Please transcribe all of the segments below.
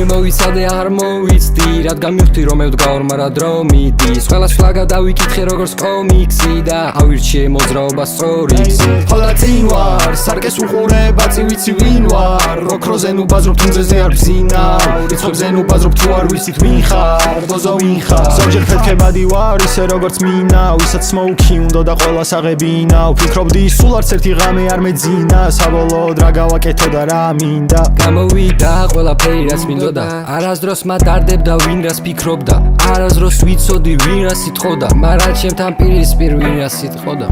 მოვიცადე არ მოვიცდი რადგან მივხვდი რომ მევდგაორ მარა დრო მიდის ყველას ფლაგა დავიკითხე როგორც კომიქსი და ავირჩიე მოძრაობა სწორი გზით ხოლა წინ ვარ სარკეს უყურებ აწი ვიცი ვინ ვარ როქროზე ნუ ბაზრობ თუნძეზე არ ბზინავ რიცხვებზე ნუ ბაზრობ თუ არ ვიცით ვინ ხარ დოზო ვინ ხარ ზოგჯერ ფეთქებადი ვარ ისე როგორც მინა ვისაც სმოუქი უნდა და ყველას აღებინავ ფიქრობდი სულ არც ერთი ღამე არ მეძინა საბოლოოდ რა გავაკეთო და რა მინდა გამოვიდა ყველაფერი რაც მინდოდა არასდროს მადარდებდა ვინ რას ფიქრობდა არასდროს ვიცოდი ვინ რას იტყოდა მაგრამ ჩემთან პირისპირ ვინ რას იტყოდა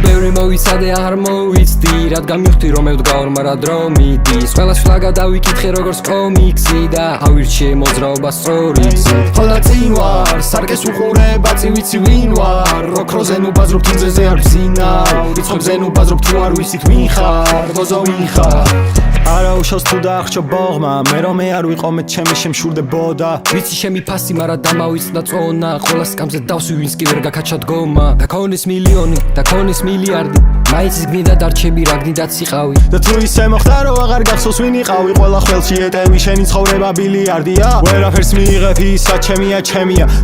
ბევრი მოვიცადე არ მოვიცდი რადგან მივხვდი რომ მევდგაორ მარა დრო მიდის ყველას ფლაგა დავიკითხე როგორც კომიქსი და ავირჩიე მოძრაობა სწორი გზით ხოლა წინ ვარ სარკეს უყურებ აწი ვიცი ვინ ვარ როქროზე ნუ ბაზრობ თუნძეზე არ ბზინავ რიცხვებზე ნუ ბაზრობ თუ არ ვიცით ვინ ხარ დოზო ვინ ხარ არა უშავს თუ დაახჭო ბოღმა მე რომ მე არ ვიყო მე ჩემი შემშურდებოდა ვიცი შემი ფასი მარა დამავიცდა წონა ყველა სკამზე დავსვი ვინც კი ვერ გაქაჩა დგომა და ქონის მილიონი და ქონის მილიარდი მაინც გნიდა დარჩები რა გნიდაც იყავი და თუ ისე მოხდა რომ აღარ გახსოვს ვინ იყავი ყველა ხელში ეტევი შენი ცხოვრება ბილიარდია ვერაფერს მიიღებ ისა ჩემია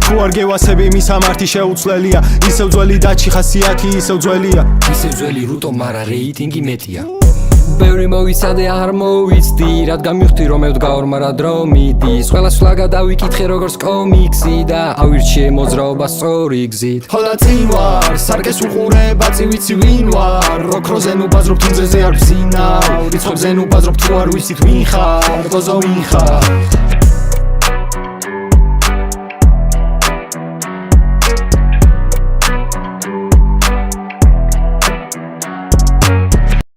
თუ არ გევასები მის ამართი შეუცვლელია ისევ ძველი დაჩი ხასიათი ისევ ძველია ისევ ძველი რუტო მარა რეიტინგი მეტია ბევრი მოვიცადე არ მოვიცდი რადგან მივხვდი რომ მევდგაორ მარა დრო მიდის ყველას ფლაგა დავიკითხე როგორც კომიქსი და ავირჩიე მოძრაობა სწორი გზით ხოლა წინ ვარ სარკეს უყურებ აწი ვიცი ვინ ვარ როქროზე ნუ ბაზრობ თუნძეზე არ ბზინავ რიცხვებზე ნუ ბაზრობ თუ არ ვიცით ვინ ხარ დოზო ვინ ხარ